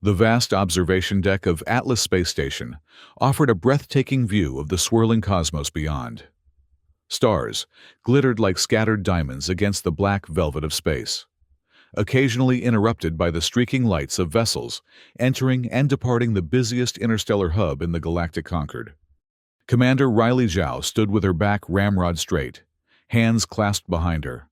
The vast observation deck of Atlas Space Station offered a breathtaking view of the swirling cosmos beyond. Stars glittered like scattered diamonds against the black velvet of space, occasionally interrupted by the streaking lights of vessels entering and departing the busiest interstellar hub in the galactic Concord. Commander Riley Zhao stood with her back ramrod straight, hands clasped behind her,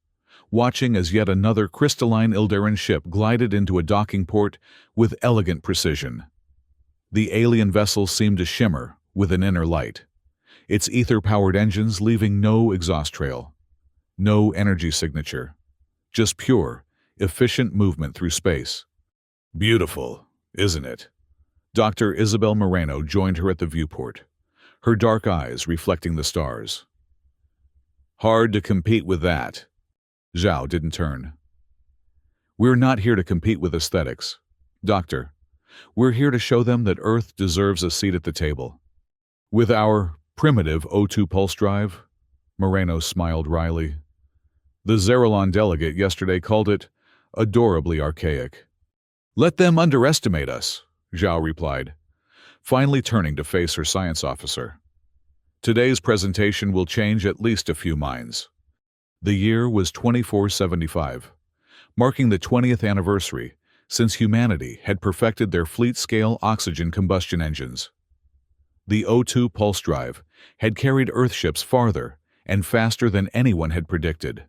watching as yet another crystalline Ildaran ship glided into a docking port with elegant precision. The alien vessel seemed to shimmer with an inner light, its ether-powered engines leaving no exhaust trail, no energy signature, just pure, efficient movement through space. Beautiful, isn't it? Dr. Isabel Moreno joined her at the viewport, her dark eyes reflecting the stars. Hard to compete with that. Zhao didn't turn. We're not here to compete with aesthetics, Doctor. We're here to show them that Earth deserves a seat at the table. With our primitive O2 pulse drive, Moreno smiled wryly. The Zeralon delegate yesterday called it adorably archaic. Let them underestimate us, Zhao replied, finally turning to face her science officer. Today's presentation will change at least a few minds. The year was 2475, marking the 20th anniversary since humanity had perfected their fleet-scale oxygen combustion engines. The O2 pulse drive had carried Earthships farther and faster than anyone had predicted,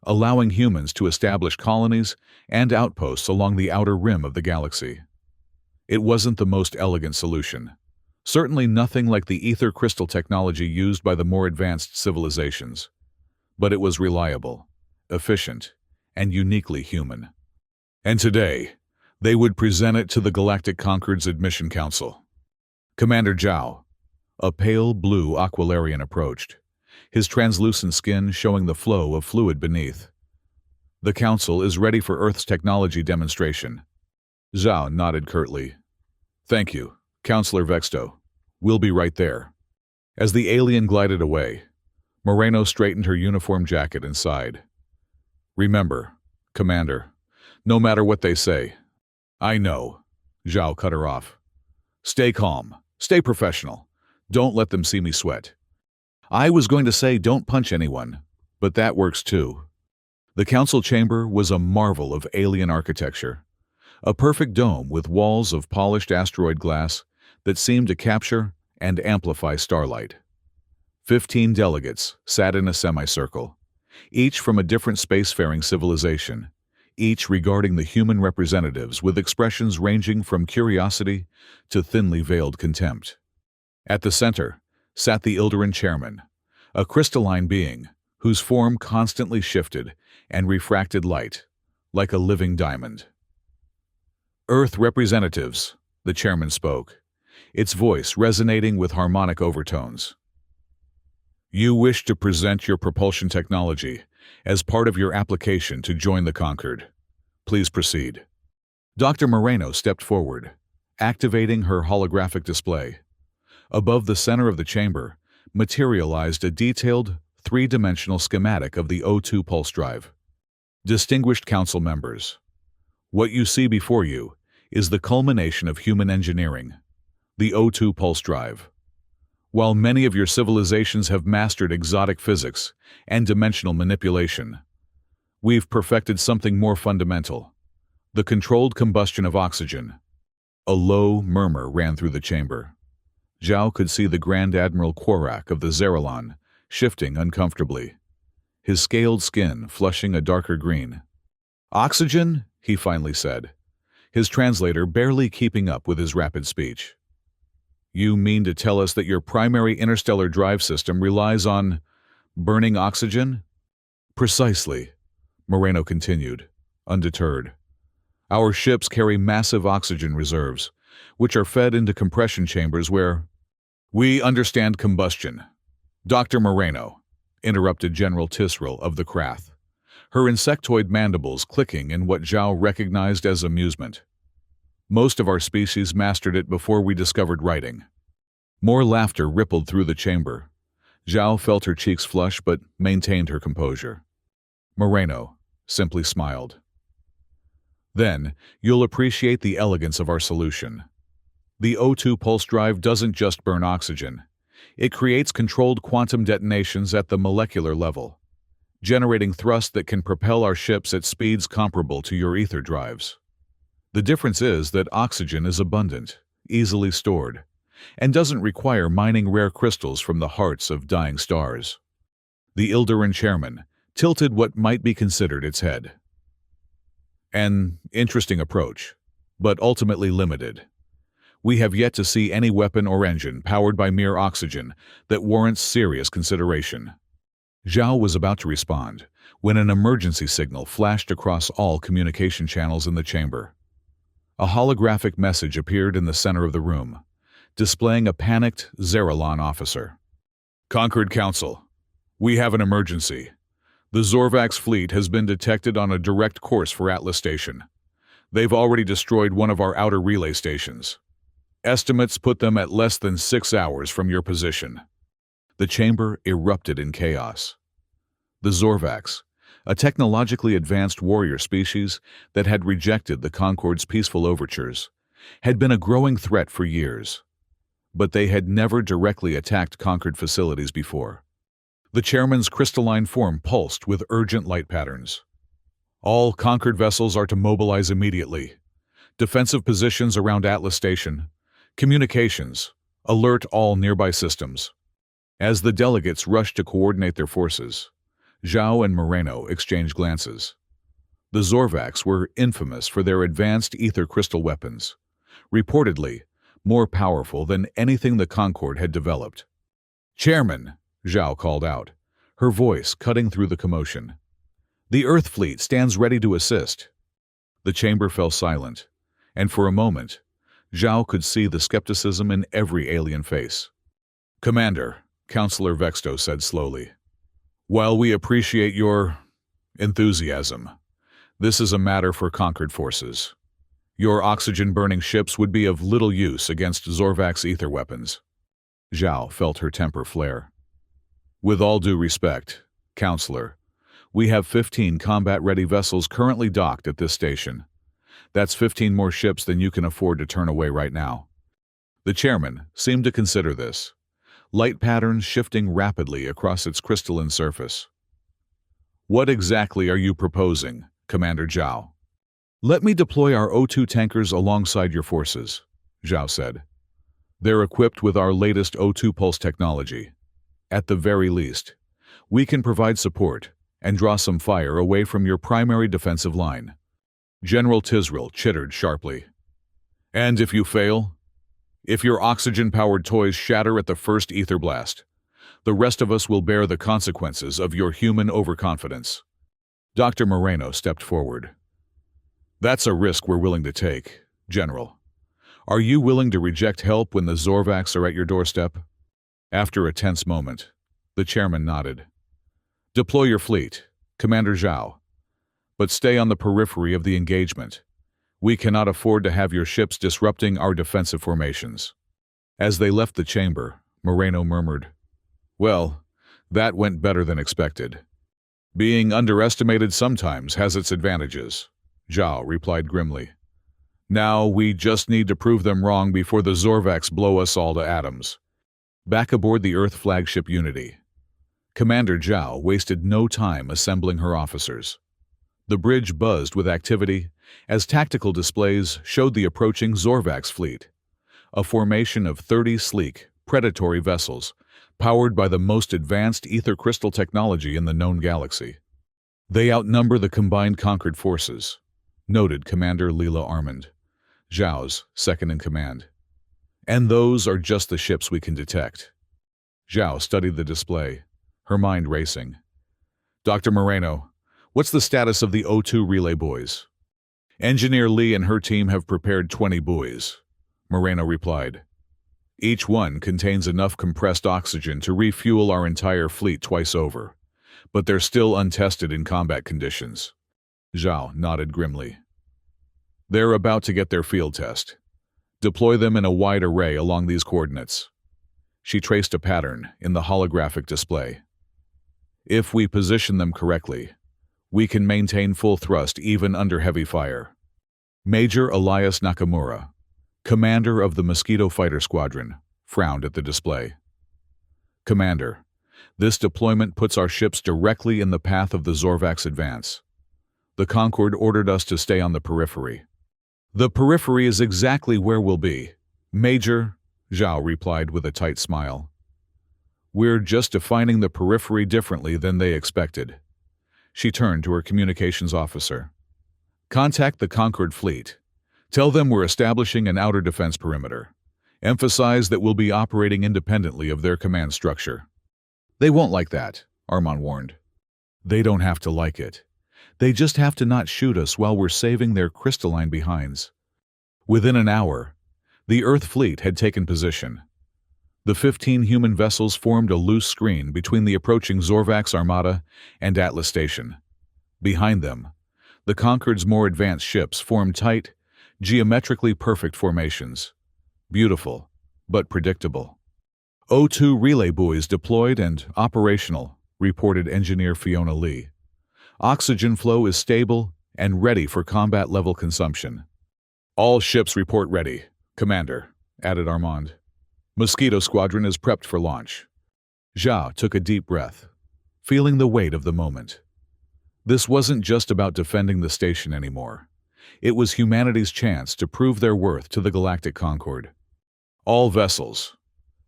allowing humans to establish colonies and outposts along the outer rim of the galaxy. It wasn't the most elegant solution, certainly nothing like the ether crystal technology used by the more advanced civilizations, but it was reliable, efficient, and uniquely human. And today, they would present it to the Galactic Concord's Admission Council. Commander Zhao, a pale blue Aquilarian, approached, his translucent skin showing the flow of fluid beneath. The Council is ready for Earth's technology demonstration. Zhao nodded curtly. Thank you, Counselor Vexto. We'll be right there. As the alien glided away, Moreno straightened her uniform jacket and sighed. Remember, Commander, no matter what they say. I know, Zhao cut her off. Stay calm, stay professional. Don't let them see me sweat. I was going to say don't punch anyone, but that works too. The council chamber was a marvel of alien architecture, a perfect dome with walls of polished asteroid glass that seemed to capture and amplify starlight. 15 delegates sat in a semicircle, each from a different spacefaring civilization, each regarding the human representatives with expressions ranging from curiosity to thinly veiled contempt. At the center sat the Ildaran chairman, a crystalline being whose form constantly shifted and refracted light like a living diamond. Earth representatives, the chairman spoke, its voice resonating with harmonic overtones. You wish to present your propulsion technology as part of your application to join the Concord. Please proceed. Dr. Moreno stepped forward, activating her holographic display. Above the center of the chamber materialized a detailed, three-dimensional schematic of the O2 pulse drive. Distinguished council members, what you see before you is the culmination of human engineering, the O2 pulse drive. While many of your civilizations have mastered exotic physics and dimensional manipulation, we've perfected something more fundamental, the controlled combustion of oxygen. A low murmur ran through the chamber. Zhao could see the Grand Admiral Quarak of the Zeralon shifting uncomfortably, his scaled skin flushing a darker green. Oxygen? He finally said, his translator barely keeping up with his rapid speech. You mean to tell us that your primary interstellar drive system relies on burning oxygen? Precisely, Moreno continued, undeterred. Our ships carry massive oxygen reserves, which are fed into compression chambers where we understand combustion. Dr. Moreno, interrupted General Tisrel of the Krath, her insectoid mandibles clicking in what Zhao recognized as amusement. Most of our species mastered it before we discovered writing. More laughter rippled through the chamber. Zhao felt her cheeks flush but maintained her composure. Moreno simply smiled. Then, you'll appreciate the elegance of our solution. The O2 pulse drive doesn't just burn oxygen. It creates controlled quantum detonations at the molecular level, generating thrust that can propel our ships at speeds comparable to your ether drives. The difference is that oxygen is abundant, easily stored, and doesn't require mining rare crystals from the hearts of dying stars. The Ilderan chairman tilted what might be considered its head. An interesting approach, but ultimately limited. We have yet to see any weapon or engine powered by mere oxygen that warrants serious consideration. Zhao was about to respond when an emergency signal flashed across all communication channels in the chamber. A holographic message appeared in the center of the room, displaying a panicked Zeralon officer. Concord Council, we have an emergency. The Zorvax fleet has been detected on a direct course for Atlas Station. They've already destroyed one of our outer relay stations. Estimates put them at less than 6 hours from your position. The chamber erupted in chaos. The Zorvax, a technologically advanced warrior species that had rejected the Concord's peaceful overtures, had been a growing threat for years. But they had never directly attacked Concord facilities before. The chairman's crystalline form pulsed with urgent light patterns. All Concord vessels are to mobilize immediately. Defensive positions around Atlas Station. Communications. Alert all nearby systems. As the delegates rushed to coordinate their forces, Zhao and Moreno exchanged glances. The Zorvax were infamous for their advanced ether crystal weapons, reportedly more powerful than anything the Concord had developed. Chairman, Zhao called out, her voice cutting through the commotion. The Earth fleet stands ready to assist. The chamber fell silent, and for a moment, Zhao could see the skepticism in every alien face. Commander, Counselor Vexto said slowly, while we appreciate your enthusiasm, this is a matter for Concord forces. Your oxygen-burning ships would be of little use against Zorvax ether weapons. Zhao felt her temper flare. With all due respect, Counselor, we have 15 combat-ready vessels currently docked at this station. That's 15 more ships than you can afford to turn away right now. The chairman seemed to consider this, light patterns shifting rapidly across its crystalline surface. What exactly are you proposing, Commander Zhao? Let me deploy our O2 tankers alongside your forces, Zhao said. They're equipped with our latest O2 pulse technology. At the very least, we can provide support and draw some fire away from your primary defensive line. General Tisril chittered sharply. And if you fail? If your oxygen-powered toys shatter at the first ether blast, the rest of us will bear the consequences of your human overconfidence. Dr. Moreno stepped forward. That's a risk we're willing to take, General. Are you willing to reject help when the Zorvax are at your doorstep? After a tense moment, the chairman nodded. Deploy your fleet, Commander Zhao, but stay on the periphery of the engagement. We cannot afford to have your ships disrupting our defensive formations. As they left the chamber, Moreno murmured, Well, that went better than expected. Being underestimated sometimes has its advantages, Zhao replied grimly. Now we just need to prove them wrong before the Zorvax blow us all to atoms. Back aboard the Earth flagship Unity, Commander Zhao wasted no time assembling her officers. The bridge buzzed with activity as tactical displays showed the approaching Zorvax fleet, a formation of 30 sleek, predatory vessels powered by the most advanced ether crystal technology in the known galaxy. They outnumber the combined Concord forces, noted Commander Leela Armand, Zhao's second-in-command. And those are just the ships we can detect. Zhao studied the display, her mind racing. Dr. Moreno, what's the status of the O2 relay buoys? Engineer Lee and her team have prepared 20 buoys, Moreno replied. Each one contains enough compressed oxygen to refuel our entire fleet twice over, but they're still untested in combat conditions. Zhao nodded grimly. They're about to get their field test. Deploy them in a wide array along these coordinates. She traced a pattern in the holographic display. If we position them correctly, we can maintain full thrust even under heavy fire. Major Elias Nakamura, commander of the Mosquito Fighter Squadron, frowned at the display. Commander, this deployment puts our ships directly in the path of the Zorvax advance. The Concorde ordered us to stay on the periphery. The periphery is exactly where we'll be. Major, Zhao replied with a tight smile. We're just defining the periphery differently than they expected. She turned to her communications officer. Contact the Concorde fleet. Tell them we're establishing an outer defense perimeter. Emphasize that we'll be operating independently of their command structure. They won't like that, Armand warned. They don't have to like it. They just have to not shoot us while we're saving their crystalline behinds. Within an hour, the Earth fleet had taken position. The 15 human vessels formed a loose screen between the approaching Zorvax Armada and Atlas Station. Behind them, the Concorde's more advanced ships formed tight, geometrically perfect formations. Beautiful, but predictable. O2 relay buoys deployed and operational, reported Engineer Fiona Lee. Oxygen flow is stable and ready for combat-level consumption. All ships report ready, Commander, added Armand. Mosquito Squadron is prepped for launch. Zhao took a deep breath, feeling the weight of the moment. This wasn't just about defending the station anymore. It was humanity's chance to prove their worth to the Galactic Concorde. All vessels.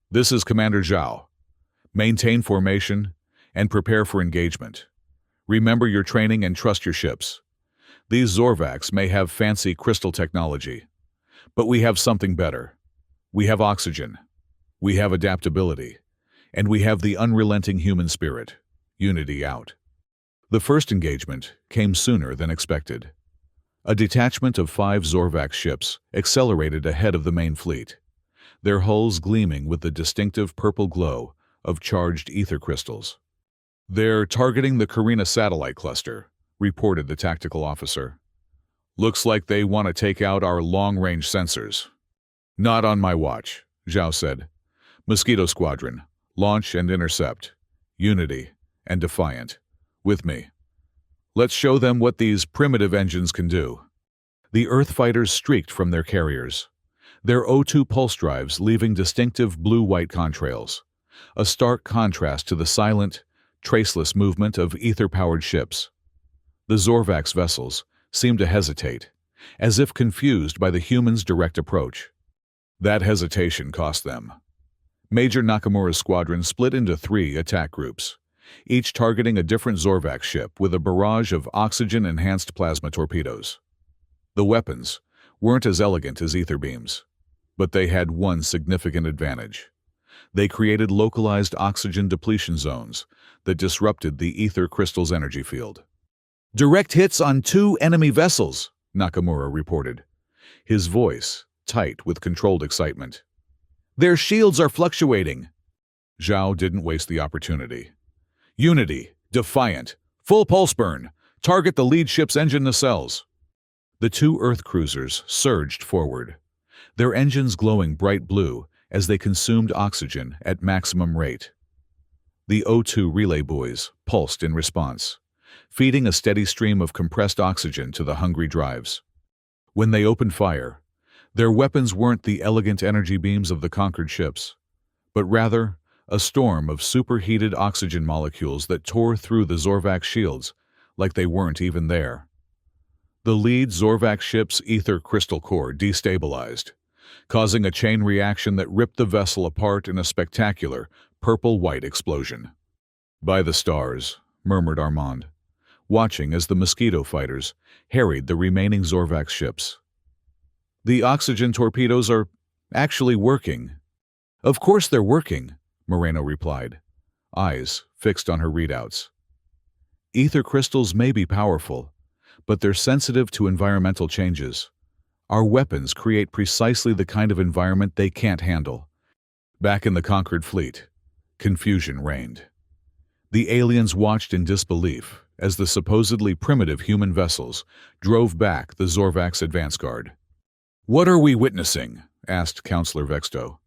This is Commander Zhao. Maintain formation and prepare for engagement. Remember your training and trust your ships. These Zorvax may have fancy crystal technology, but we have something better. We have oxygen. We have adaptability. And we have the unrelenting human spirit. Unity out. The first engagement came sooner than expected. A detachment of 5 Zorvax ships accelerated ahead of the main fleet, their hulls gleaming with the distinctive purple glow of charged ether crystals. They're targeting the Carina satellite cluster, reported the tactical officer. Looks like they want to take out our long-range sensors. Not on my watch, Zhao said. Mosquito Squadron, launch and intercept. Unity and Defiant. With me. Let's show them what these primitive engines can do. The Earth fighters streaked from their carriers, their O2 pulse drives leaving distinctive blue-white contrails, a stark contrast to the silent, traceless movement of ether-powered ships. The Zorvax vessels seemed to hesitate, as if confused by the humans' direct approach. That hesitation cost them. Major Nakamura's squadron split into 3 attack groups, each targeting a different Zorvax ship with a barrage of oxygen-enhanced plasma torpedoes. The weapons weren't as elegant as ether beams, but they had one significant advantage. They created localized oxygen depletion zones that disrupted the ether crystal's energy field. Direct hits on 2 enemy vessels, Nakamura reported, his voice tight with controlled excitement. Their shields are fluctuating. Zhao didn't waste the opportunity. Unity, Defiant, full pulse burn, target the lead ship's engine nacelles. The 2 Earth cruisers surged forward, their engines glowing bright blue as they consumed oxygen at maximum rate. The O2 relay buoys pulsed in response, feeding a steady stream of compressed oxygen to the hungry drives. When they opened fire, their weapons weren't the elegant energy beams of the conquered ships, but rather a storm of superheated oxygen molecules that tore through the Zorvax shields like they weren't even there. The lead Zorvax ship's ether crystal core destabilized, causing a chain reaction that ripped the vessel apart in a spectacular purple-white explosion. By the stars, murmured Armand, watching as the Mosquito fighters harried the remaining Zorvax ships. The oxygen torpedoes are actually working. Of course they're working, Moreno replied, eyes fixed on her readouts. Ether crystals may be powerful, but they're sensitive to environmental changes. Our weapons create precisely the kind of environment they can't handle. Back in the conquered fleet, confusion reigned. The aliens watched in disbelief as the supposedly primitive human vessels drove back the Zorvax advance guard. "What are we witnessing?" asked Counselor Vexto,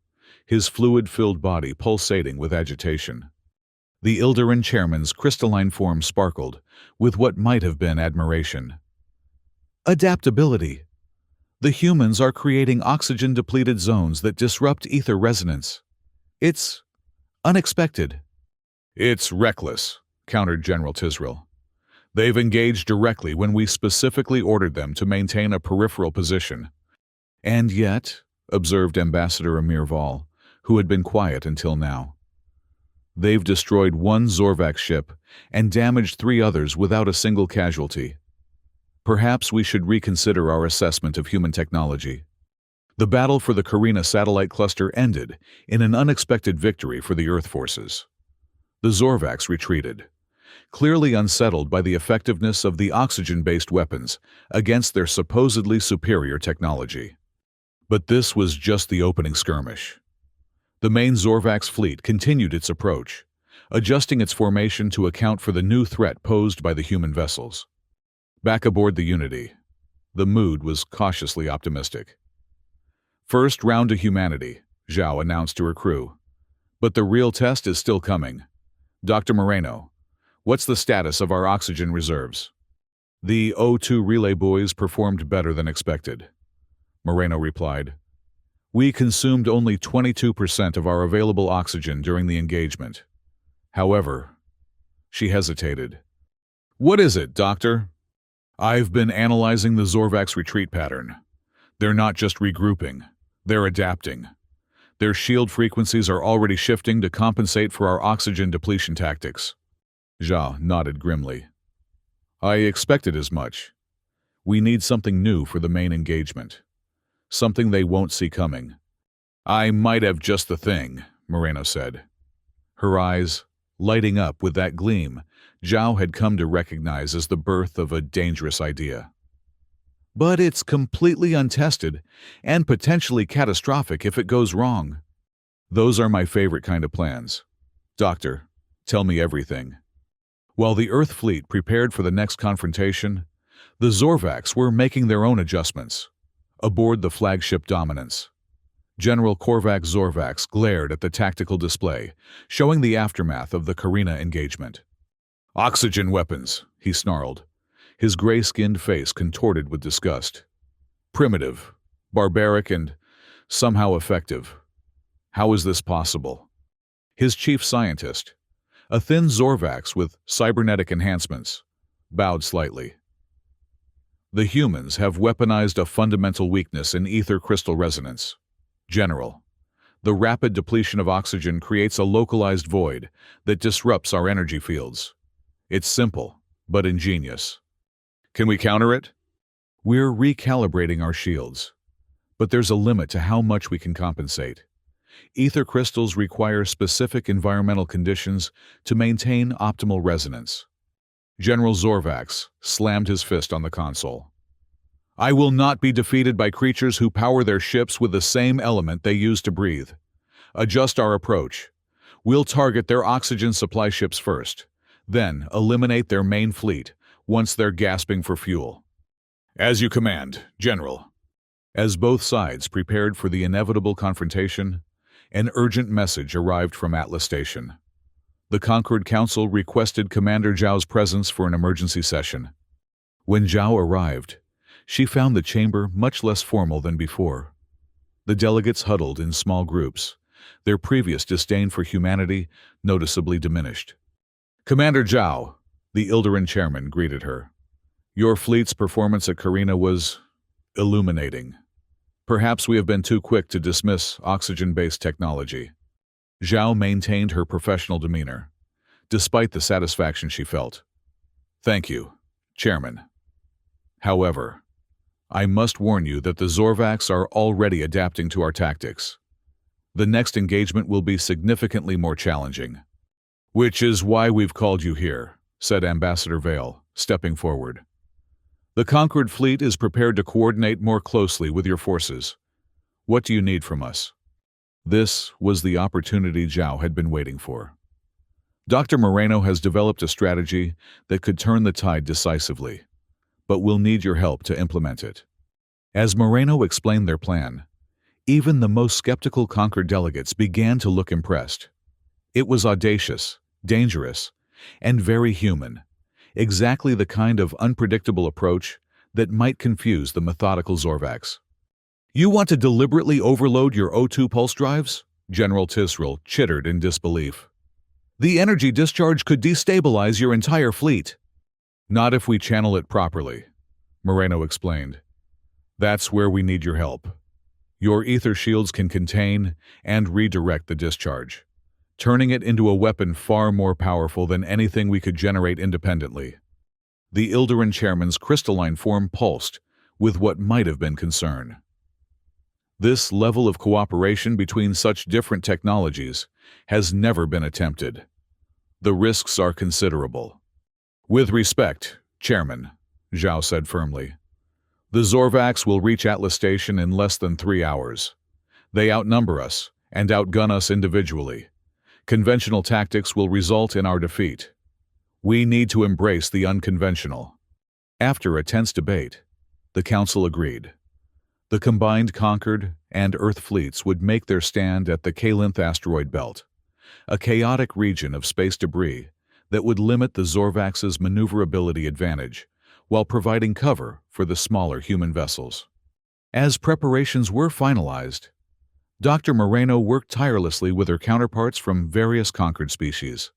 his fluid-filled body pulsating with agitation. The Ilderan chairman's crystalline form sparkled with what might have been admiration. "Adaptability," The humans are creating oxygen-depleted zones that disrupt ether resonance. It's unexpected. It's reckless, countered General Tisril. They've engaged directly when we specifically ordered them to maintain a peripheral position. And yet, observed Ambassador Amir Val, who had been quiet until now, they've destroyed one Zorvac ship and damaged 3 others without a single casualty. Perhaps we should reconsider our assessment of human technology. The battle for the Carina satellite cluster ended in an unexpected victory for the Earth forces. The Zorvacs retreated, clearly unsettled by the effectiveness of the oxygen-based weapons against their supposedly superior technology. But this was just the opening skirmish. The main Zorvax fleet continued its approach, adjusting its formation to account for the new threat posed by the human vessels. Back aboard the Unity, the mood was cautiously optimistic. First round to humanity, Zhao announced to her crew. But the real test is still coming. Dr. Moreno, what's the status of our oxygen reserves? The O2 relay buoys performed better than expected, Moreno replied. We consumed only 22% of our available oxygen during the engagement. However, she hesitated. What is it, Doctor? I've been analyzing the Zorvac's retreat pattern. They're not just regrouping, they're adapting. Their shield frequencies are already shifting to compensate for our oxygen depletion tactics. Zhao nodded grimly. I expected as much. We need something new for the main engagement. Something they won't see coming. I might have just the thing, Moreno said. Her eyes, lighting up with that gleam Zhao had come to recognize as the birth of a dangerous idea. But it's completely untested and potentially catastrophic if it goes wrong. Those are my favorite kind of plans. Doctor, tell me everything. While the Earth fleet prepared for the next confrontation, the Zorvacs were making their own adjustments. Aboard the flagship Dominance, General Korvac Zorvax glared at the tactical display, showing the aftermath of the Carina engagement. Oxygen weapons, he snarled, his gray-skinned face contorted with disgust. Primitive, barbaric, and somehow effective. How is this possible? His chief scientist, a thin Zorvax with cybernetic enhancements, bowed slightly. The humans have weaponized a fundamental weakness in ether crystal resonance. General, the rapid depletion of oxygen creates a localized void that disrupts our energy fields. It's simple, but ingenious. Can we counter it? We're recalibrating our shields, but there's a limit to how much we can compensate. Ether crystals require specific environmental conditions to maintain optimal resonance. General Zorvax slammed his fist on the console. I will not be defeated by creatures who power their ships with the same element they use to breathe. Adjust our approach. We'll target their oxygen supply ships first, then eliminate their main fleet once they're gasping for fuel. As you command, General. As both sides prepared for the inevitable confrontation, an urgent message arrived from Atlas Station. The Concord Council requested Commander Zhao's presence for an emergency session. When Zhao arrived, she found the chamber much less formal than before. The delegates huddled in small groups, their previous disdain for humanity noticeably diminished. Commander Zhao, the Ilderan chairman, greeted her. Your fleet's performance at Carina was illuminating. Perhaps we have been too quick to dismiss oxygen-based technology. Zhao maintained her professional demeanor, despite the satisfaction she felt. Thank you, Chairman. However, I must warn you that the Zorvacs are already adapting to our tactics. The next engagement will be significantly more challenging. Which is why we've called you here, said Ambassador Vale, stepping forward. The Conquered Fleet is prepared to coordinate more closely with your forces. What do you need from us? This was the opportunity Zhao had been waiting for. Dr. Moreno has developed a strategy that could turn the tide decisively, but we'll need your help to implement it. As Moreno explained their plan, even the most skeptical Conquered delegates began to look impressed. It was audacious, dangerous, and very human, exactly the kind of unpredictable approach that might confuse the methodical Zorvacs. You want to deliberately overload your O2 pulse drives? General Tisrel chittered in disbelief. The energy discharge could destabilize your entire fleet. Not if we channel it properly, Moreno explained. That's where we need your help. Your ether shields can contain and redirect the discharge, turning it into a weapon far more powerful than anything we could generate independently. The Ilderan chairman's crystalline form pulsed with what might have been concern. This level of cooperation between such different technologies has never been attempted. The risks are considerable. With respect, Chairman, Zhao said firmly. The Zorvax will reach Atlas Station in less than 3 hours. They outnumber us and outgun us individually. Conventional tactics will result in our defeat. We need to embrace the unconventional. After a tense debate, the Council agreed. The combined Concord and Earth fleets would make their stand at the Kalinth asteroid belt, a chaotic region of space debris that would limit the Zorvax's maneuverability advantage while providing cover for the smaller human vessels. As preparations were finalized, Dr. Moreno worked tirelessly with her counterparts from various Concord species,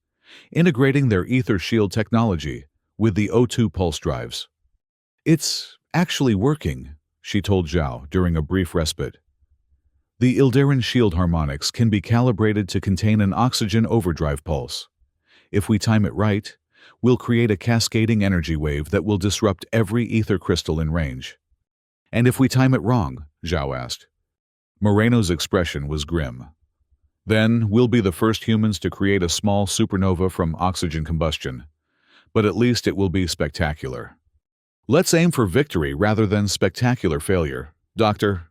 integrating their ether shield technology with the O2 pulse drives. It's actually working, she told Zhao during a brief respite. The Ilderan shield harmonics can be calibrated to contain an oxygen overdrive pulse. If we time it right, we'll create a cascading energy wave that will disrupt every ether crystal in range. And if we time it wrong? Zhao asked. Moreno's expression was grim. Then we'll be the first humans to create a small supernova from oxygen combustion. But at least it will be spectacular. Let's aim for victory rather than spectacular failure, Doctor.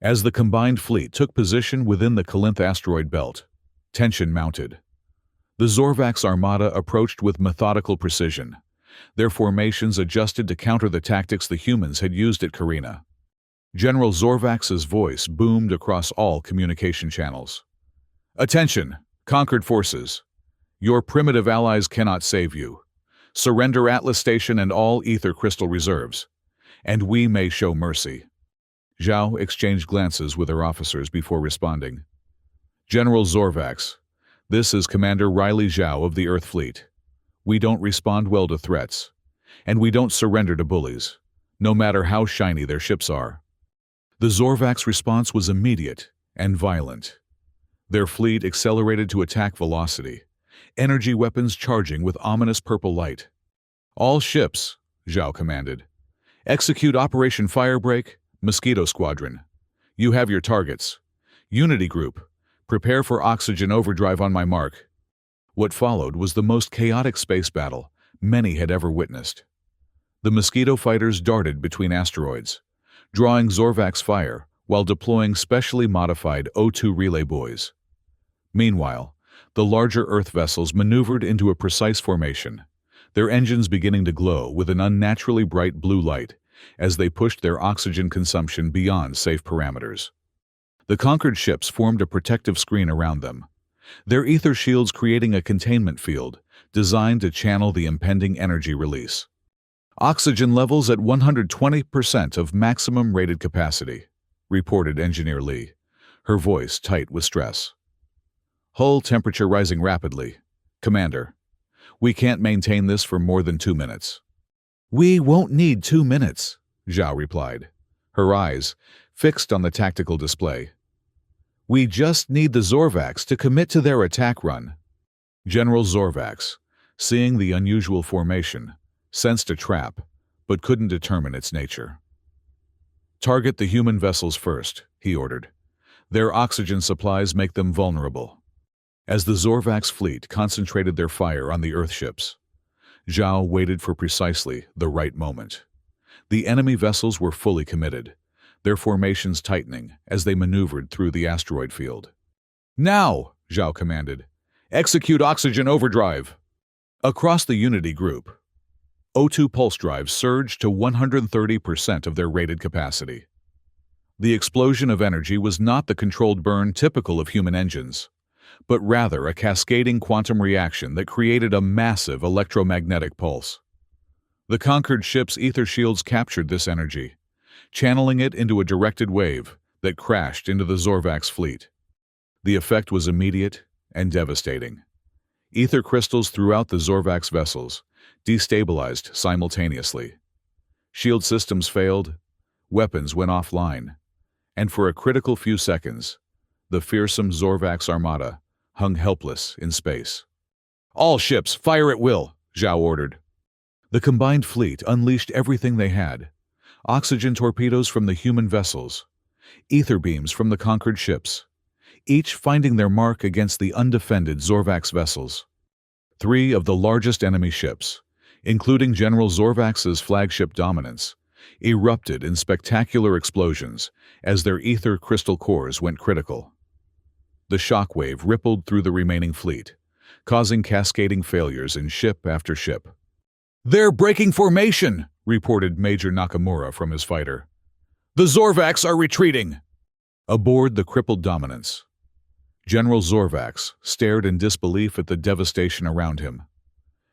As the combined fleet took position within the Kalinth asteroid belt, tension mounted. The Zorvax armada approached with methodical precision, their formations adjusted to counter the tactics the humans had used at Carina. General Zorvax's voice boomed across all communication channels. Attention, Conquered forces. Your primitive allies cannot save you. Surrender Atlas Station and all ether crystal reserves, and we may show mercy. Zhao exchanged glances with her officers before responding. General Zorvax, this is Commander Riley Zhao of the Earth Fleet. We don't respond well to threats, and we don't surrender to bullies, no matter how shiny their ships are. The Zorvax response was immediate and violent. Their fleet accelerated to attack velocity, energy weapons charging with ominous purple light. All ships, Zhao commanded. Execute Operation Firebreak, Mosquito Squadron. You have your targets. Unity Group, prepare for oxygen overdrive on my mark. What followed was the most chaotic space battle many had ever witnessed. The Mosquito fighters darted between asteroids, drawing Zorvax fire while deploying specially modified O2 relay buoys. Meanwhile, the larger Earth vessels maneuvered into a precise formation, their engines beginning to glow with an unnaturally bright blue light as they pushed their oxygen consumption beyond safe parameters. The conquered ships formed a protective screen around them, their ether shields creating a containment field designed to channel the impending energy release. Oxygen levels at 120% of maximum rated capacity, reported Engineer Lee, her voice tight with stress. Hull temperature rising rapidly. Commander, we can't maintain this for more than 2 minutes. We won't need 2 minutes, Zhao replied, her eyes fixed on the tactical display. We just need the Zorvax to commit to their attack run. General Zorvax, seeing the unusual formation, sensed a trap, but couldn't determine its nature. Target the human vessels first, he ordered. Their oxygen supplies make them vulnerable. As the Zorvax fleet concentrated their fire on the Earth ships, Zhao waited for precisely the right moment. The enemy vessels were fully committed, their formations tightening as they maneuvered through the asteroid field. Now, Zhao commanded, execute oxygen overdrive. Across the Unity group, O2 pulse drives surged to 130% of their rated capacity. The explosion of energy was not the controlled burn typical of human engines, but rather a cascading quantum reaction that created a massive electromagnetic pulse. The conquered ship's ether shields captured this energy, channeling it into a directed wave that crashed into the Zorvax fleet. The effect was immediate and devastating. Ether crystals throughout the Zorvax vessels destabilized simultaneously. Shield systems failed, weapons went offline, and for a critical few seconds, the fearsome Zorvax armada hung helpless in space. "All ships, fire at will," Zhao ordered. The combined fleet unleashed everything they had: oxygen torpedoes from the human vessels, ether beams from the conquered ships, each finding their mark against the undefended Zorvax vessels. 3 of the largest enemy ships, including General Zorvax's flagship Dominance, erupted in spectacular explosions as their ether crystal cores went critical. The shockwave rippled through the remaining fleet, causing cascading failures in ship after ship. "They're breaking formation," reported Major Nakamura from his fighter. "The Zorvax are retreating." Aboard the crippled Dominance, General Zorvax stared in disbelief at the devastation around him.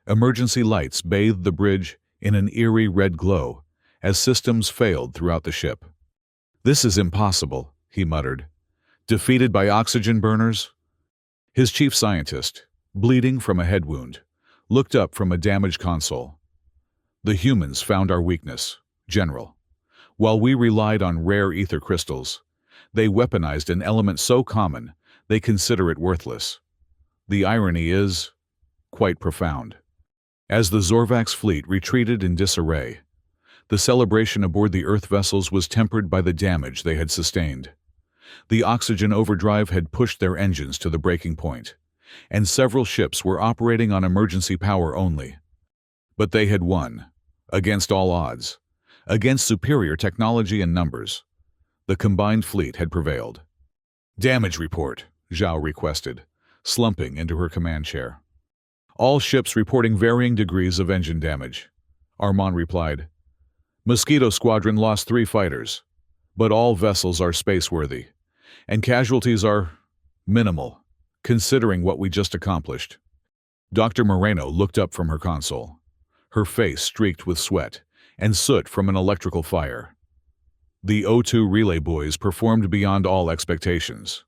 Emergency lights bathed the bridge in an eerie red glow as systems failed throughout the ship. "This is impossible," he muttered. "Defeated by oxygen burners?" His chief scientist, bleeding from a head wound, looked up from a damaged console. "The humans found our weakness, General. While we relied on rare ether crystals, they weaponized an element so common they consider it worthless. The irony is quite profound." As the Zorvax fleet retreated in disarray, the celebration aboard the Earth vessels was tempered by the damage they had sustained. The oxygen overdrive had pushed their engines to the breaking point, and several ships were operating on emergency power only. But they had won, against all odds, against superior technology and numbers. The combined fleet had prevailed. "Damage report," Zhao requested, slumping into her command chair. "All ships reporting varying degrees of engine damage," Armand replied. "Mosquito Squadron lost 3 fighters, but all vessels are spaceworthy, and casualties are minimal, considering what we just accomplished." Dr. Moreno looked up from her console, her face streaked with sweat and soot from an electrical fire. "The O2 relay buoys performed beyond all expectations.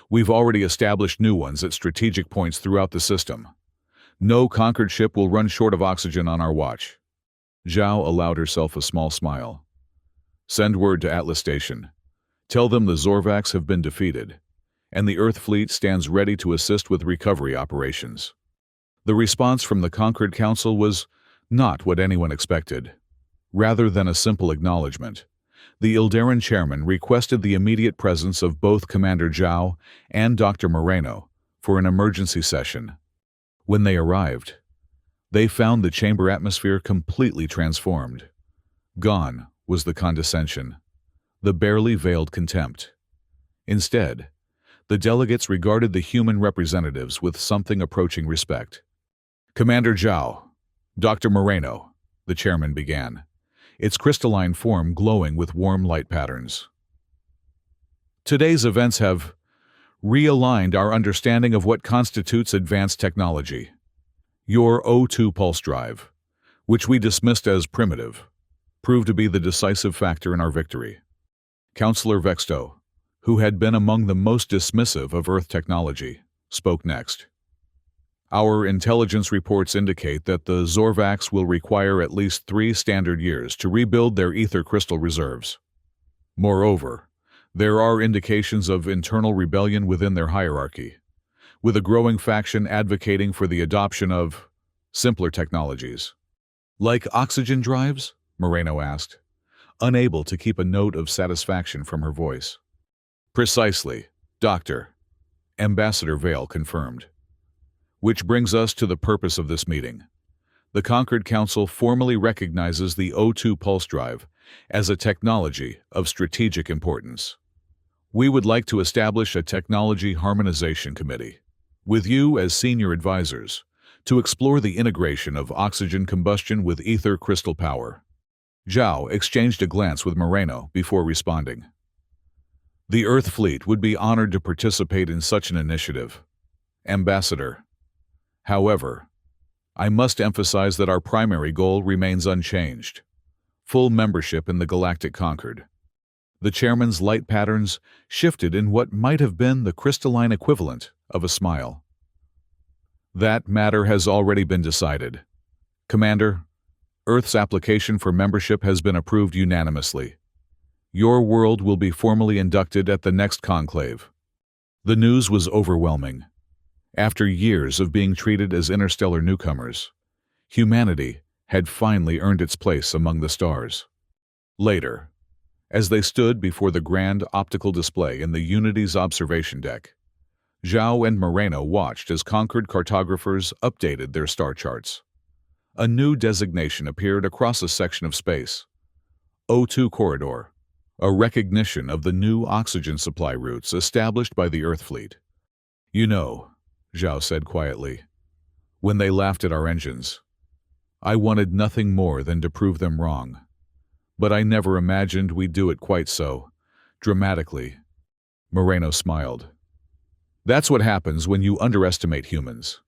We've already established new ones at strategic points throughout the system. No conquered ship will run short of oxygen on our watch." Zhao allowed herself a small smile. "Send word to Atlas Station. Tell them the Zorvax have been defeated, and the Earth fleet stands ready to assist with recovery operations." The response from the Conquered Council was not what anyone expected. Rather than a simple acknowledgement, the Ilderan chairman requested the immediate presence of both Commander Zhao and Dr. Moreno for an emergency session. When they arrived, they found the chamber atmosphere completely transformed. Gone was the condescension, the barely veiled contempt. Instead, the delegates regarded the human representatives with something approaching respect. "Commander Zhao, Dr. Moreno," the chairman began, its crystalline form glowing with warm light patterns. "Today's events have realigned our understanding of what constitutes advanced technology. Your O2 pulse drive, which we dismissed as primitive, proved to be the decisive factor in our victory." Councillor Vexto, who had been among the most dismissive of Earth technology, spoke next. "Our intelligence reports indicate that the Zorvax will require at least 3 standard years to rebuild their ether crystal reserves. Moreover, there are indications of internal rebellion within their hierarchy, with a growing faction advocating for the adoption of simpler technologies." "Like oxygen drives?" Moreno asked, unable to keep a note of satisfaction from her voice. "Precisely, Doctor," Ambassador Vale confirmed. "Which brings us to the purpose of this meeting. The Conquered Council formally recognizes the O2 pulse drive as a technology of strategic importance. We would like to establish a technology harmonization committee, with you as senior advisors, to explore the integration of oxygen combustion with ether crystal power." Zhao exchanged a glance with Moreno before responding. "The Earth fleet would be honored to participate in such an initiative, Ambassador. However, I must emphasize that our primary goal remains unchanged: full membership in the Galactic Concord." The chairman's light patterns shifted in what might have been the crystalline equivalent of a smile. That matter has already been decided. Commander, Earth's application for membership has been approved unanimously. Your world will be formally inducted at the next conclave. The news was overwhelming. After years of being treated as interstellar newcomers, humanity had finally earned its place among the stars. Later, as they stood before the grand optical display in the Unity's observation deck, Zhao and Moreno watched as Concord cartographers updated their star charts. A new designation appeared across a section of space: O2 Corridor, a recognition of the new oxygen supply routes established by the Earth fleet. "You know," Zhao said quietly, "when they laughed at our engines, I wanted nothing more than to prove them wrong. But I never imagined we'd do it quite so dramatically." Moreno smiled. "That's what happens when you underestimate humans.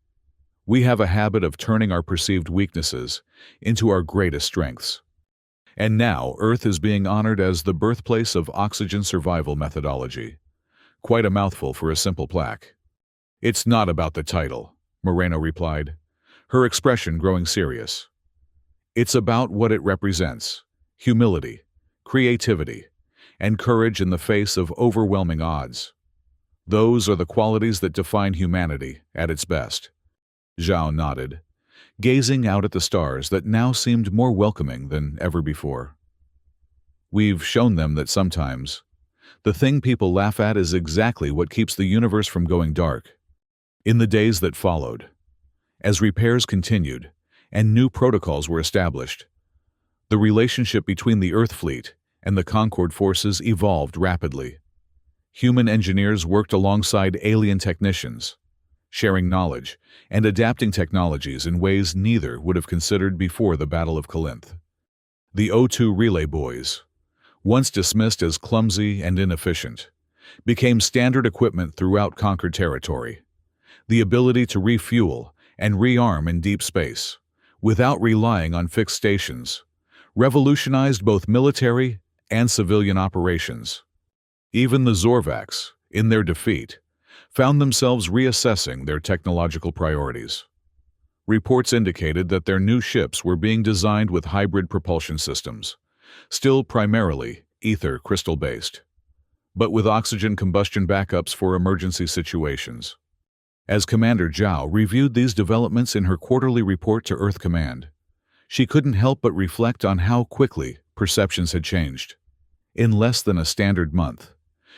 We have a habit of turning our perceived weaknesses into our greatest strengths. And now Earth is being honored as the birthplace of oxygen survival methodology. Quite a mouthful for a simple plaque." "It's not about the title," Moreno replied, her expression growing serious. "It's about what it represents: humility, creativity, and courage in the face of overwhelming odds. Those are the qualities that define humanity at its best." Zhao nodded, gazing out at the stars that now seemed more welcoming than ever before. "We've shown them that sometimes the thing people laugh at is exactly what keeps the universe from going dark." In the days that followed, as repairs continued and new protocols were established, the relationship between the Earth fleet and the Concord forces evolved rapidly. Human engineers worked alongside alien technicians, sharing knowledge and adapting technologies in ways neither would have considered before the Battle of Corinth. The O2 relay buoys, once dismissed as clumsy and inefficient, became standard equipment throughout Conquered territory. The ability to refuel and rearm in deep space, without relying on fixed stations, revolutionized both military and civilian operations. Even the Zorvacs, in their defeat, found themselves reassessing their technological priorities. Reports indicated that their new ships were being designed with hybrid propulsion systems, still primarily ether crystal-based, but with oxygen combustion backups for emergency situations. As Commander Zhao reviewed these developments in her quarterly report to Earth Command, she couldn't help but reflect on how quickly perceptions had changed. In less than a standard month,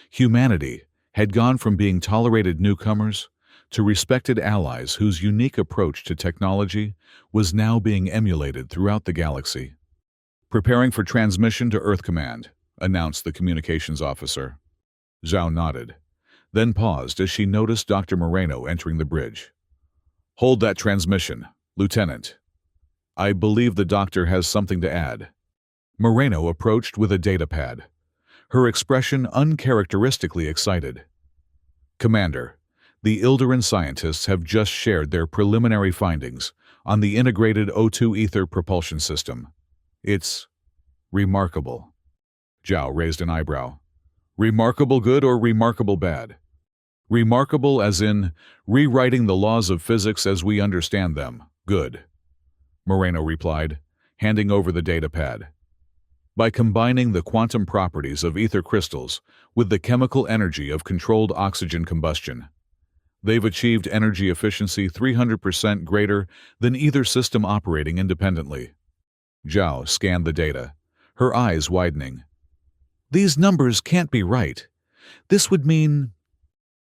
humanity had gone from being tolerated newcomers to respected allies whose unique approach to technology was now being emulated throughout the galaxy. "Preparing for transmission to Earth Command," announced the communications officer. Zhao nodded, then paused as she noticed Dr. Moreno entering the bridge. "Hold that transmission, Lieutenant. I believe the doctor has something to add." Moreno approached with a datapad, her expression uncharacteristically excited. "Commander, the Ilderan scientists have just shared their preliminary findings on the integrated O2 ether propulsion system. It's remarkable." Zhao raised an eyebrow. "Remarkable good or remarkable bad?" "Remarkable as in rewriting the laws of physics as we understand them. Good," Moreno replied, handing over the datapad. "By combining the quantum properties of ether crystals with the chemical energy of controlled oxygen combustion, they've achieved energy efficiency 300% greater than either system operating independently." Zhao scanned the data, her eyes widening. "These numbers can't be right. This would mean—"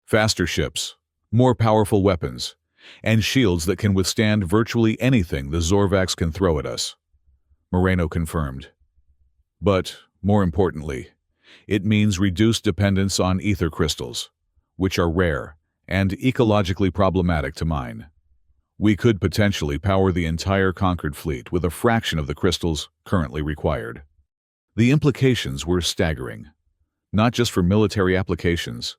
"Faster ships, more powerful weapons, and shields that can withstand virtually anything the Zorvacs can throw at us," Moreno confirmed. "But, more importantly, it means reduced dependence on ether crystals, which are rare and ecologically problematic to mine. We could potentially power the entire Conquered fleet with a fraction of the crystals currently required." The implications were staggering, not just for military applications,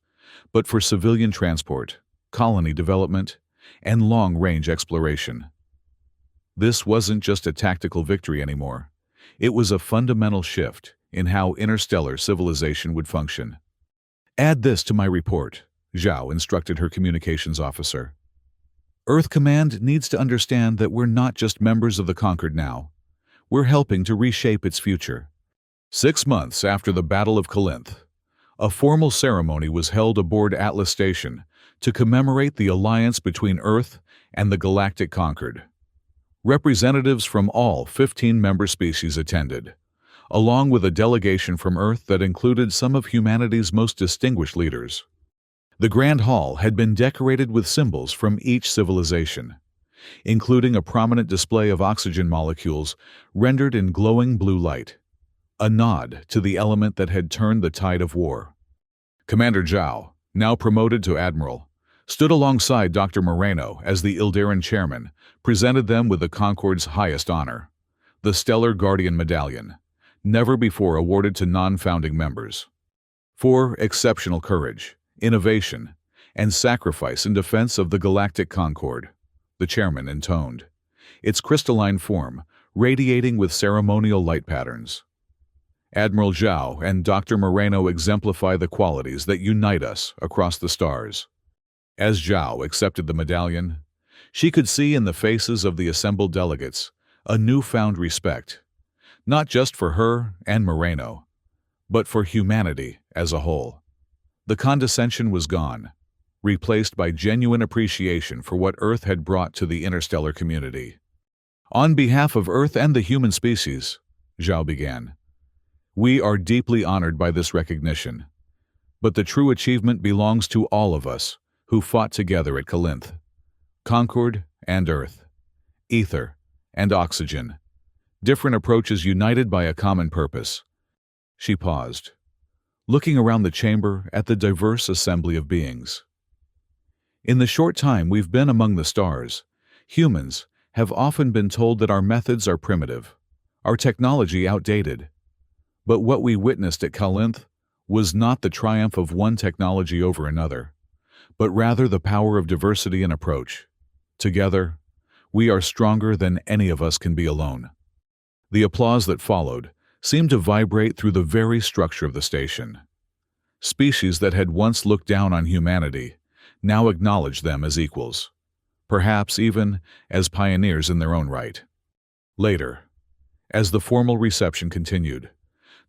but for civilian transport, colony development, and long-range exploration. This wasn't just a tactical victory anymore. It was a fundamental shift in how interstellar civilization would function. Add this to my report, Zhao instructed her communications officer. Earth Command needs to understand that we're not just members of the Conquered now. We're helping to reshape its future. 6 months after the Battle of Corinth, a formal ceremony was held aboard Atlas Station to commemorate the alliance between Earth and the Galactic Conquered. Representatives from all 15 member species attended, along with a delegation from Earth that included some of humanity's most distinguished leaders. The Grand Hall had been decorated with symbols from each civilization, including a prominent display of oxygen molecules rendered in glowing blue light, a nod to the element that had turned the tide of war. Commander Zhao, now promoted to Admiral, stood alongside Dr. Moreno as the Ilderan chairman, presented them with the Concorde's highest honor, the Stellar Guardian Medallion, never before awarded to non-founding members. For exceptional courage, innovation, and sacrifice in defense of the Galactic Concorde, the chairman intoned, its crystalline form radiating with ceremonial light patterns. Admiral Zhao and Dr. Moreno exemplify the qualities that unite us across the stars. As Zhao accepted the medallion, she could see in the faces of the assembled delegates a newfound respect, not just for her and Moreno, but for humanity as a whole. The condescension was gone, replaced by genuine appreciation for what Earth had brought to the interstellar community. On behalf of Earth and the human species, Zhao began, we are deeply honored by this recognition, but the true achievement belongs to all of us who fought together at Corinth. Concord and Earth, ether and oxygen, different approaches united by a common purpose. She paused, looking around the chamber at the diverse assembly of beings. In the short time we've been among the stars, humans have often been told that our methods are primitive, our technology outdated. But what we witnessed at Corinth was not the triumph of one technology over another, but rather the power of diversity in approach. Together, we are stronger than any of us can be alone. The applause that followed seemed to vibrate through the very structure of the station. Species that had once looked down on humanity now acknowledged them as equals, perhaps even as pioneers in their own right. Later, as the formal reception continued,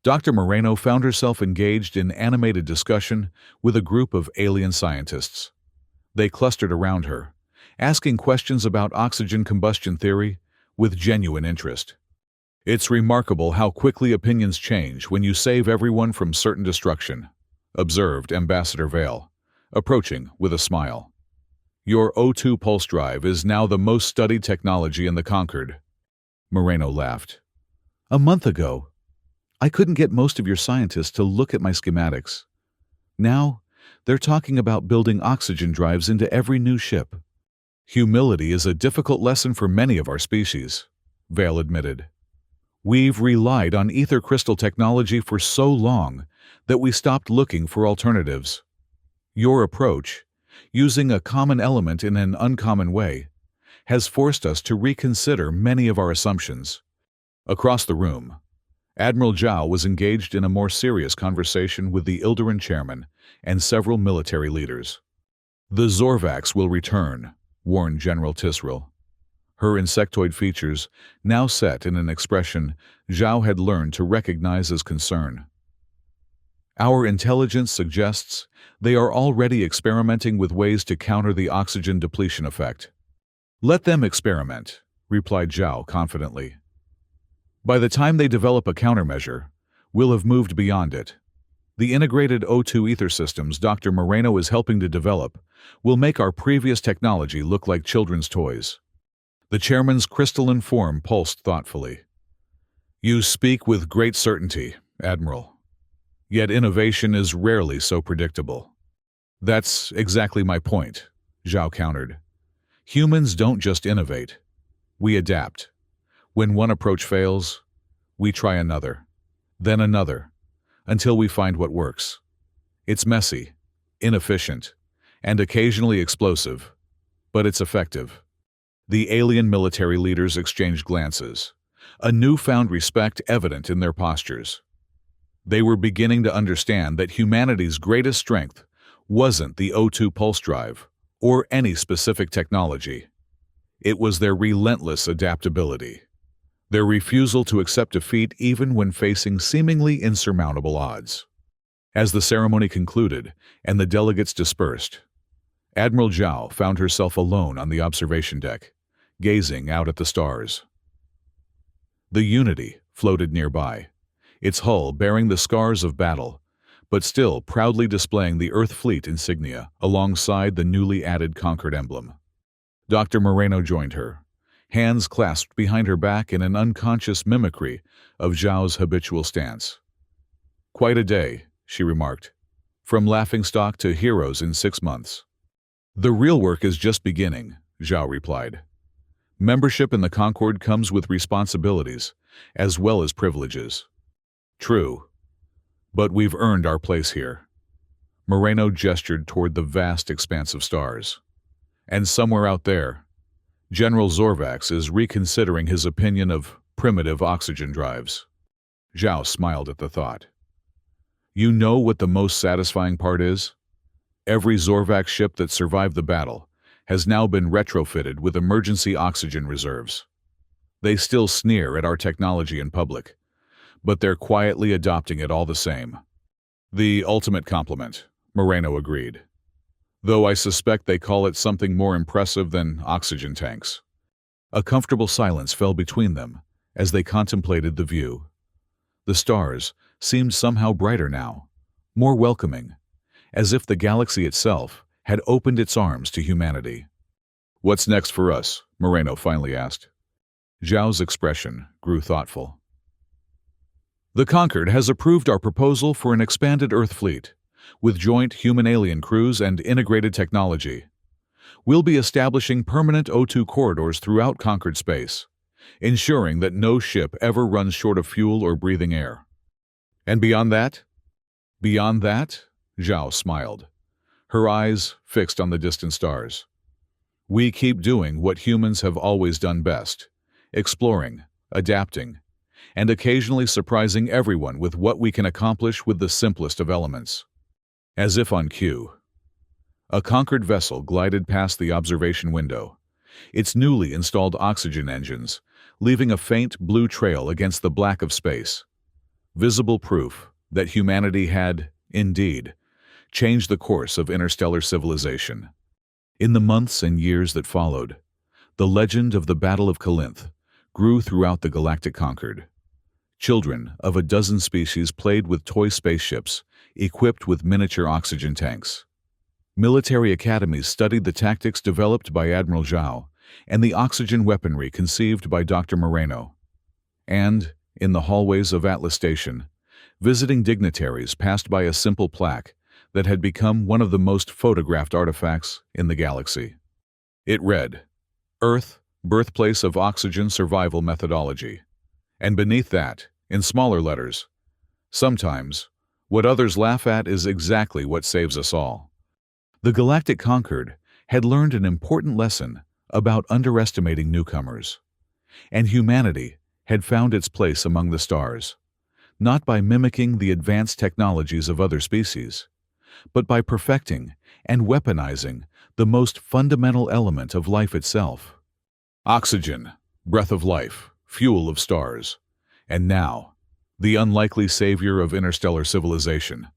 Dr. Moreno found herself engaged in animated discussion with a group of alien scientists. They clustered around her, asking questions about oxygen combustion theory with genuine interest. It's remarkable how quickly opinions change when you save everyone from certain destruction, observed Ambassador Vale, approaching with a smile. Your O2 pulse drive is now the most studied technology in the Concord. Moreno laughed. A month ago, I couldn't get most of your scientists to look at my schematics. Now, they're talking about building oxygen drives into every new ship. Humility is a difficult lesson for many of our species, Vale admitted. We've relied on ether crystal technology for so long that we stopped looking for alternatives. Your approach, using a common element in an uncommon way, has forced us to reconsider many of our assumptions. Across the room, Admiral Zhao was engaged in a more serious conversation with the Ilderan chairman and several military leaders. The Zorvax will return, warned General Tisril. Her insectoid features now set in an expression Zhao had learned to recognize as concern. Our intelligence suggests they are already experimenting with ways to counter the oxygen depletion effect. Let them experiment, replied Zhao confidently. By the time they develop a countermeasure, we'll have moved beyond it. The integrated O2 ether systems Dr. Moreno is helping to develop will make our previous technology look like children's toys. The chairman's crystalline form pulsed thoughtfully. You speak with great certainty, Admiral. Yet innovation is rarely so predictable. That's exactly my point, Zhao countered. Humans don't just innovate. We adapt. When one approach fails, we try another, then another, until we find what works. It's messy, inefficient, and occasionally explosive, but it's effective. The alien military leaders exchanged glances, a newfound respect evident in their postures. They were beginning to understand that humanity's greatest strength wasn't the O2 pulse drive or any specific technology. It was their relentless adaptability, their refusal to accept defeat even when facing seemingly insurmountable odds. As the ceremony concluded and the delegates dispersed, Admiral Zhao found herself alone on the observation deck, gazing out at the stars. The Unity floated nearby, its hull bearing the scars of battle, but still proudly displaying the Earth Fleet insignia alongside the newly added Concord emblem. Dr. Moreno joined her, hands clasped behind her back in an unconscious mimicry of Zhao's habitual stance. "Quite a day," she remarked. "From laughingstock to heroes in 6 months." "The real work is just beginning," Zhao replied. "Membership in the Concord comes with responsibilities, as well as privileges." "True. But we've earned our place here." Moreno gestured toward the vast expanse of stars. "And somewhere out there, General Zorvax is reconsidering his opinion of primitive oxygen drives." Zhao smiled at the thought. "You know what the most satisfying part is? Every Zorvax ship that survived the battle has now been retrofitted with emergency oxygen reserves. They still sneer at our technology in public, but they're quietly adopting it all the same." "The ultimate compliment," Moreno agreed. "Though I suspect they call it something more impressive than oxygen tanks." A comfortable silence fell between them as they contemplated the view. The stars seemed somehow brighter now, more welcoming, as if the galaxy itself had opened its arms to humanity. "What's next for us?" Moreno finally asked. Zhao's expression grew thoughtful. "The Concord has approved our proposal for an expanded Earth fleet, with joint human-alien crews and integrated technology. We'll be establishing permanent O2 corridors throughout Concord space, ensuring that no ship ever runs short of fuel or breathing air." "And beyond that?" "Beyond that?" Zhao smiled, her eyes fixed on the distant stars. "We keep doing what humans have always done best, exploring, adapting, and occasionally surprising everyone with what we can accomplish with the simplest of elements." As if on cue, a Concord vessel glided past the observation window, its newly installed oxygen engines leaving a faint blue trail against the black of space, visible proof that humanity had, indeed, changed the course of interstellar civilization. In the months and years that followed, the legend of the Battle of Corinth grew throughout the galactic Concord. Children of a dozen species played with toy spaceships equipped with miniature oxygen tanks. Military academies studied the tactics developed by Admiral Zhao and the oxygen weaponry conceived by Dr. Moreno. And, in the hallways of Atlas Station, visiting dignitaries passed by a simple plaque that had become one of the most photographed artifacts in the galaxy. It read, "Earth, Birthplace of Oxygen Survival Methodology." And beneath that, in smaller letters, "Sometimes, what others laugh at is exactly what saves us all." The Galactic Concord had learned an important lesson about underestimating newcomers, and humanity had found its place among the stars, not by mimicking the advanced technologies of other species, but by perfecting and weaponizing the most fundamental element of life itself. Oxygen, breath of life, fuel of stars, and now, the unlikely savior of interstellar civilization.